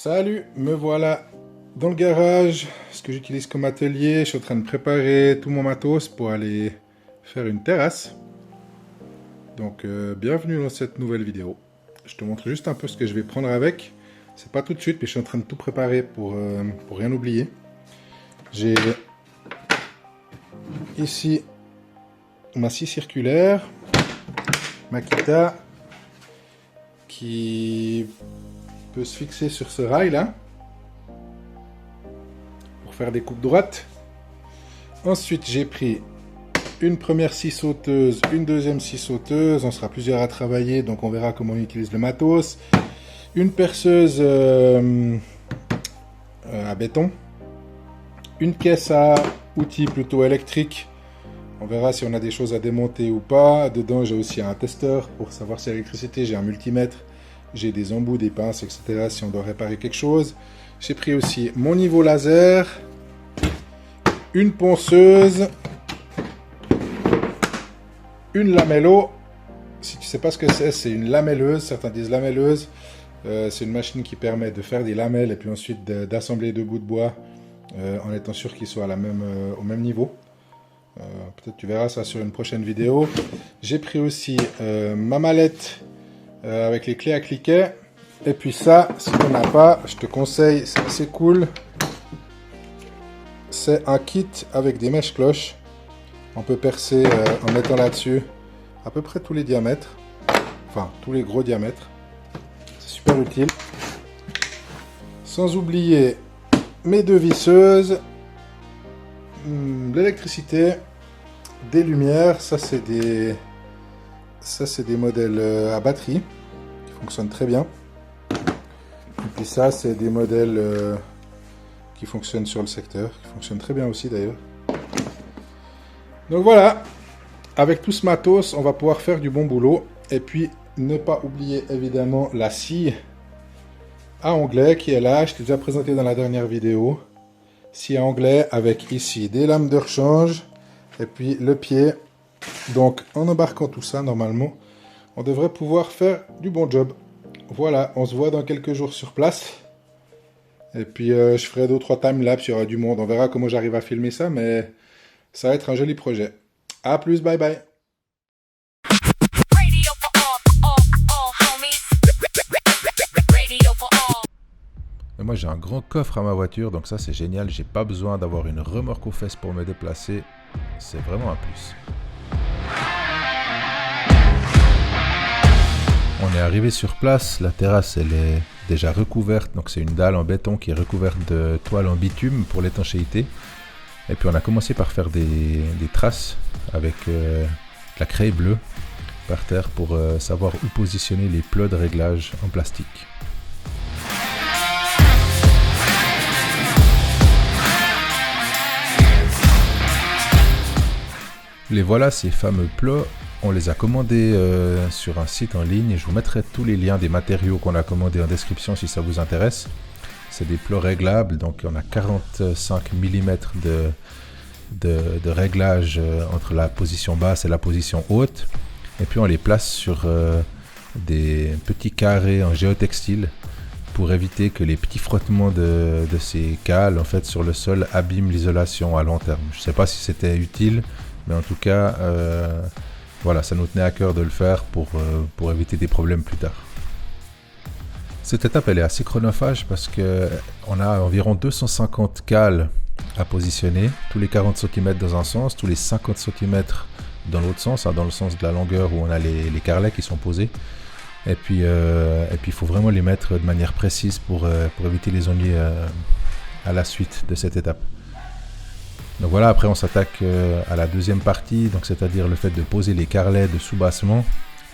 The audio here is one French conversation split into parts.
Salut, me voilà dans le garage, ce que j'utilise comme atelier. Je suis en train de préparer tout mon matos pour aller faire une terrasse. Donc bienvenue dans cette nouvelle vidéo. Je te montre juste un peu ce que je vais prendre avec. C'est pas tout de suite, mais je suis en train de tout préparer pour rien oublier. J'ai ici ma scie circulaire, Makita, qui peut se fixer sur ce rail là pour faire des coupes droites. Ensuite j'ai pris une première scie sauteuse, une deuxième scie sauteuse, on sera plusieurs à travailler donc on verra comment on utilise le matos, une perceuse à béton, une caisse à outils plutôt électrique, on verra si on a des choses à démonter ou pas. Dedans j'ai aussi un testeur pour savoir si l'électricité, j'ai un multimètre, j'ai des embouts, des pinces, etc. si on doit réparer quelque chose. J'ai pris aussi mon niveau laser, une ponceuse, une lamello. Si tu sais pas ce que c'est une lamelleuse, certains disent lamelleuse. C'est une machine qui permet de faire des lamelles et puis ensuite d'assembler deux bouts de bois en étant sûr qu'ils soient au même niveau. Peut-être tu verras ça sur une prochaine vidéo. J'ai pris aussi ma mallette avec les clés à cliquet. Et puis ça, si tu n'en as pas, je te conseille, c'est assez cool. C'est un kit avec des mèches cloches. On peut percer en mettant là-dessus à peu près tous les diamètres. Enfin, tous les gros diamètres. C'est super utile. Sans oublier mes deux visseuses, l'électricité, des lumières. Ça c'est des modèles à batterie qui fonctionnent très bien. Et puis ça c'est des modèles qui fonctionnent sur le secteur, qui fonctionnent très bien aussi d'ailleurs. Donc voilà, avec tout ce matos, on va pouvoir faire du bon boulot. Et puis ne pas oublier évidemment la scie à onglet qui est là, je t'ai déjà présenté dans la dernière vidéo. Scie à onglet avec ici des lames de rechange et puis le pied. Donc en embarquant tout ça, normalement, on devrait pouvoir faire du bon job. Voilà, on se voit dans quelques jours sur place. Et puis je ferai 2 ou 3 timelapses, il y aura du monde. On verra comment j'arrive à filmer ça, mais ça va être un joli projet. A plus, bye bye. Moi j'ai un grand coffre à ma voiture, donc ça c'est génial. J'ai pas besoin d'avoir une remorque aux fesses pour me déplacer. C'est vraiment un plus. On est arrivé sur place, la terrasse elle est déjà recouverte, donc c'est une dalle en béton qui est recouverte de toile en bitume pour l'étanchéité. Et puis on a commencé par faire des traces avec la craie bleue par terre pour savoir où positionner les plots de réglage en plastique. Les voilà, ces fameux plots. On les a commandés sur un site en ligne et je vous mettrai tous les liens des matériaux qu'on a commandés en description si ça vous intéresse. C'est des plots réglables, donc on a 45 mm de réglage entre la position basse et la position haute. Et puis on les place sur des petits carrés en géotextile pour éviter que les petits frottements de ces cales en fait, sur le sol abîment l'isolation à long terme. Je ne sais pas si c'était utile, mais en tout cas... voilà, ça nous tenait à cœur de le faire pour éviter des problèmes plus tard. Cette étape, elle est assez chronophage parce qu'on a environ 250 cales à positionner, tous les 40 cm dans un sens, tous les 50 cm dans l'autre sens, dans le sens de la longueur où on a les carrelets qui sont posés. Et puis il faut vraiment les mettre de manière précise pour éviter les ennuis à la suite de cette étape. Donc voilà, après on s'attaque à la deuxième partie, donc c'est-à-dire le fait de poser les carrelets de soubassement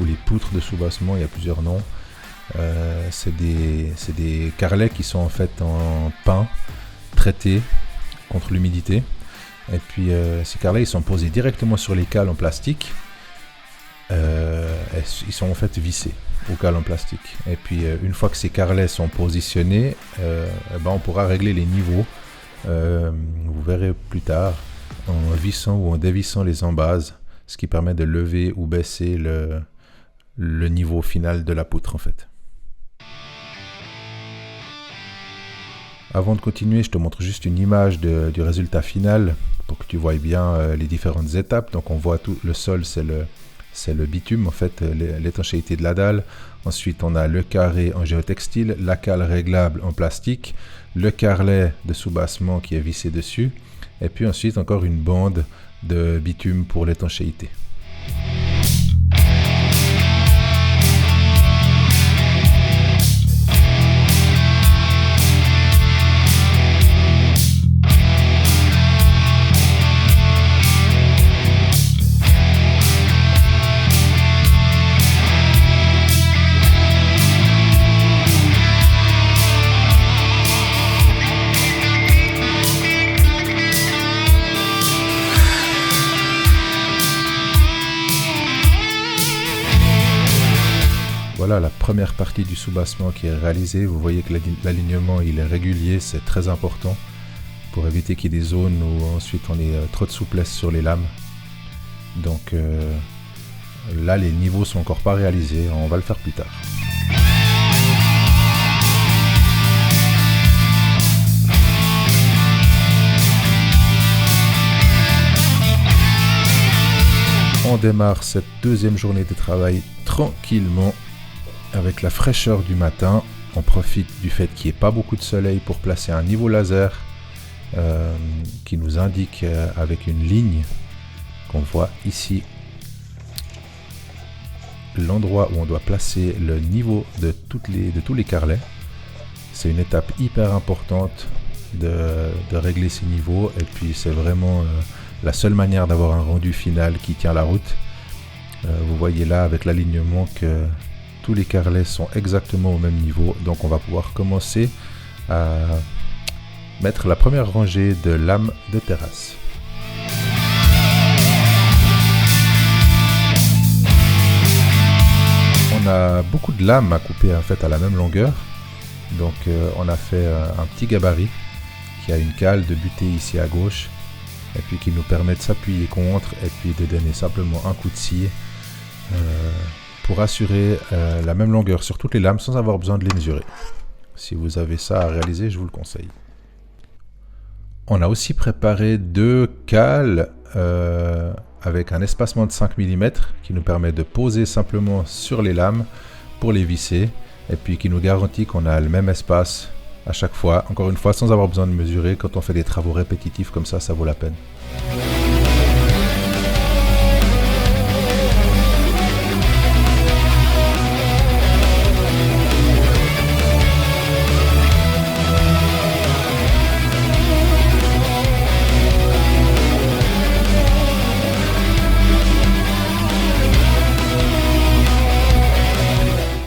ou les poutres de soubassement, il y a plusieurs noms. C'est des carrelets qui sont en fait en pin traités contre l'humidité. Et puis ces carrelets ils sont posés directement sur les cales en plastique. Ils sont en fait vissés aux cales en plastique. Et puis une fois que ces carrelets sont positionnés, on pourra régler les niveaux. Vous verrez plus tard en vissant ou en dévissant les embases, ce qui permet de lever ou baisser le niveau final de la poutre en fait. Avant de continuer, je te montre juste une image du résultat final pour que tu vois bien les différentes étapes. Donc on voit tout le sol, c'est le bitume, en fait, l'étanchéité de la dalle. Ensuite, on a le carré en géotextile, la cale réglable en plastique, le carrelet de soubassement qui est vissé dessus, et puis ensuite encore une bande de bitume pour l'étanchéité. Voilà la première partie du soubassement qui est réalisée. Vous voyez que l'alignement il est régulier, c'est très important pour éviter qu'il y ait des zones où ensuite on ait trop de souplesse sur les lames. Donc là les niveaux sont encore pas réalisés, on va le faire plus tard. On démarre cette deuxième journée de travail tranquillement. Avec la fraîcheur du matin, on profite du fait qu'il n'y ait pas beaucoup de soleil pour placer un niveau laser qui nous indique avec une ligne qu'on voit ici l'endroit où on doit placer le niveau de tous les carrelets. C'est une étape hyper importante de régler ces niveaux et puis c'est vraiment la seule manière d'avoir un rendu final qui tient la route. Vous voyez là avec l'alignement que tous les carrelets sont exactement au même niveau, donc on va pouvoir commencer à mettre la première rangée de lames de terrasse. On a beaucoup de lames à couper en fait à la même longueur, donc on a fait un petit gabarit qui a une cale de butée ici à gauche et puis qui nous permet de s'appuyer contre et puis de donner simplement un coup de scie pour assurer la même longueur sur toutes les lames sans avoir besoin de les mesurer. Si vous avez ça à réaliser, je vous le conseille. On a aussi préparé 2 cales avec un espacement de 5 mm qui nous permet de poser simplement sur les lames pour les visser et puis qui nous garantit qu'on a le même espace à chaque fois, encore une fois sans avoir besoin de mesurer. Quand on fait des travaux répétitifs comme ça vaut la peine.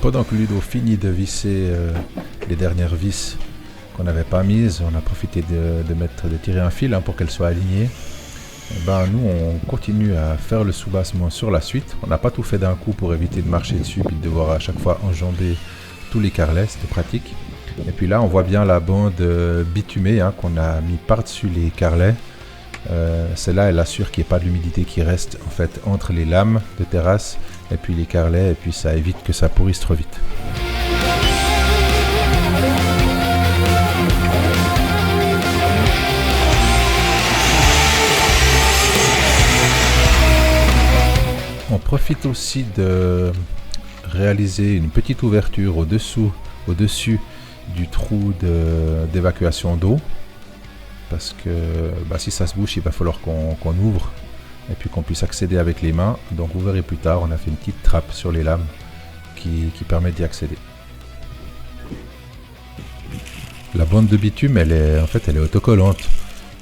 Pendant que Ludo finit de visser les dernières vis qu'on n'avait pas mises, on a profité de tirer un fil pour qu'elles soient alignées. Nous, on continue à faire le soubassement sur la suite. On n'a pas tout fait d'un coup pour éviter de marcher dessus et de devoir à chaque fois enjamber tous les carrelets, c'était pratique. Et puis là, on voit bien la bande bitumée qu'on a mis par-dessus les carrelets. Celle-là, elle assure qu'il n'y ait pas de l'humidité qui reste en fait entre les lames de terrasse et puis les carrelets, et puis ça évite que ça pourrisse trop vite. On profite aussi de réaliser une petite ouverture au-dessus du trou d'évacuation d'eau. Parce que si ça se bouche, il va falloir qu'on ouvre et puis qu'on puisse accéder avec les mains. Donc vous verrez plus tard, on a fait une petite trappe sur les lames qui permet d'y accéder. La bande de bitume, elle est autocollante.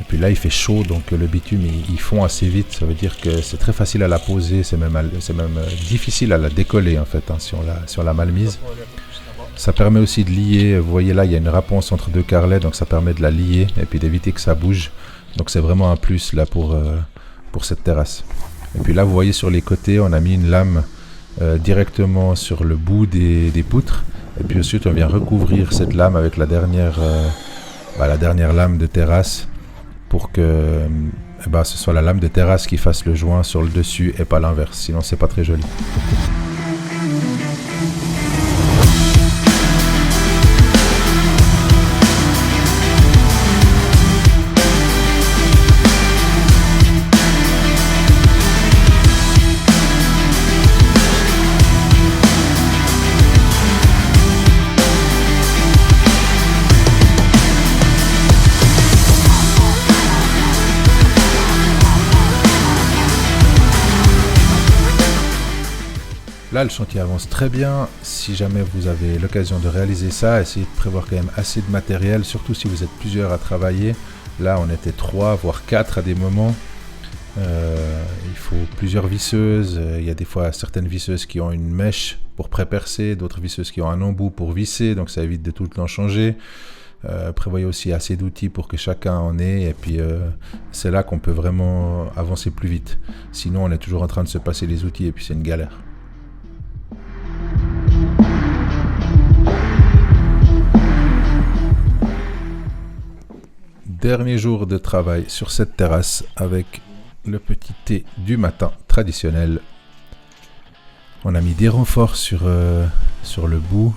Et puis là, il fait chaud, donc le bitume, il fond assez vite. Ça veut dire que c'est très facile à la poser, c'est même difficile à la décoller en fait, si on l'a mal mise. Ça permet aussi de lier, vous voyez là, il y a une raponce entre 2 carrelets, donc ça permet de la lier et puis d'éviter que ça bouge. Donc c'est vraiment un plus là pour cette terrasse. Et puis là, vous voyez sur les côtés, on a mis une lame directement sur le bout des poutres. Et puis ensuite, on vient recouvrir cette lame avec la dernière lame de terrasse pour que ce soit la lame de terrasse qui fasse le joint sur le dessus et pas l'inverse. Sinon, c'est pas très joli. Là, le chantier avance très bien. Si jamais vous avez l'occasion de réaliser ça, essayez de prévoir quand même assez de matériel, surtout si vous êtes plusieurs à travailler. Là, on était 3, voire 4 à des moments. Il faut plusieurs visseuses. Il y a des fois certaines visseuses qui ont une mèche pour pré-percer, d'autres visseuses qui ont un embout pour visser, donc ça évite de tout le temps changer. Prévoyez aussi assez d'outils pour que chacun en ait, et puis c'est là qu'on peut vraiment avancer plus vite. Sinon, on est toujours en train de se passer les outils et puis c'est une galère. Dernier jour de travail sur cette terrasse avec le petit thé du matin traditionnel. On a mis des renforts sur le bout,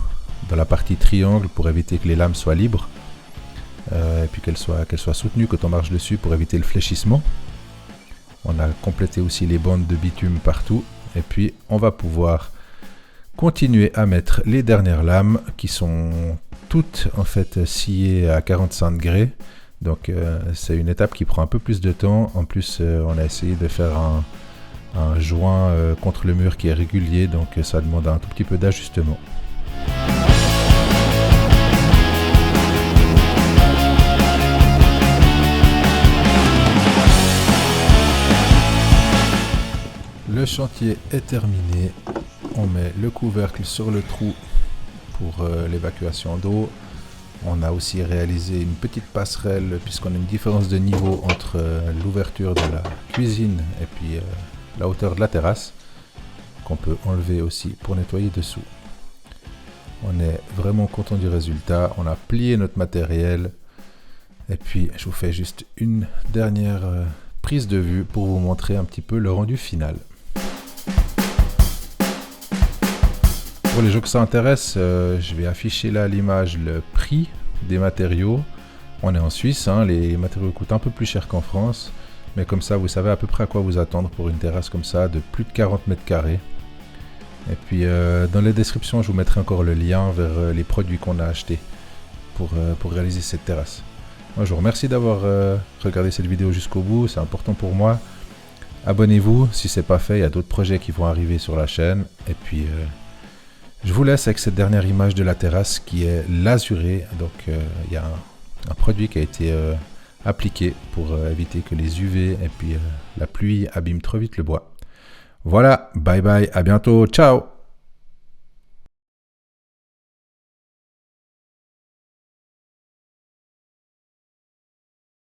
dans la partie triangle, pour éviter que les lames soient libres. Et puis qu'elles soient soutenues quand on marche dessus pour éviter le fléchissement. On a complété aussi les bandes de bitume partout. Et puis on va pouvoir continuer à mettre les dernières lames qui sont toutes en fait sciées à 45 degrés. Donc c'est une étape qui prend un peu plus de temps. En plus, on a essayé de faire un joint contre le mur qui est régulier, donc ça demande un tout petit peu d'ajustement. Le chantier est terminé. On met le couvercle sur le trou pour l'évacuation d'eau. On a aussi réalisé une petite passerelle puisqu'on a une différence de niveau entre l'ouverture de la cuisine et puis la hauteur de la terrasse qu'on peut enlever aussi pour nettoyer dessous. On est vraiment content du résultat. On a plié notre matériel et puis je vous fais juste une dernière prise de vue pour vous montrer un petit peu le rendu final. Pour les gens que ça intéresse, je vais afficher là à l'image le prix des matériaux. On est en Suisse, hein, les matériaux coûtent un peu plus cher qu'en France, mais comme ça vous savez à peu près à quoi vous attendre pour une terrasse comme ça de plus de 40 mètres carrés. Et puis dans les descriptions, je vous mettrai encore le lien vers les produits qu'on a achetés pour réaliser cette terrasse. Moi, je vous remercie d'avoir regardé cette vidéo jusqu'au bout, c'est important pour moi. Abonnez-vous si ce n'est pas fait, il y a d'autres projets qui vont arriver sur la chaîne. Et puis je vous laisse avec cette dernière image de la terrasse qui est l'azurée. Donc il y a un produit qui a été appliqué pour éviter que les UV et puis la pluie abîment trop vite le bois. Voilà, bye bye, à bientôt, ciao!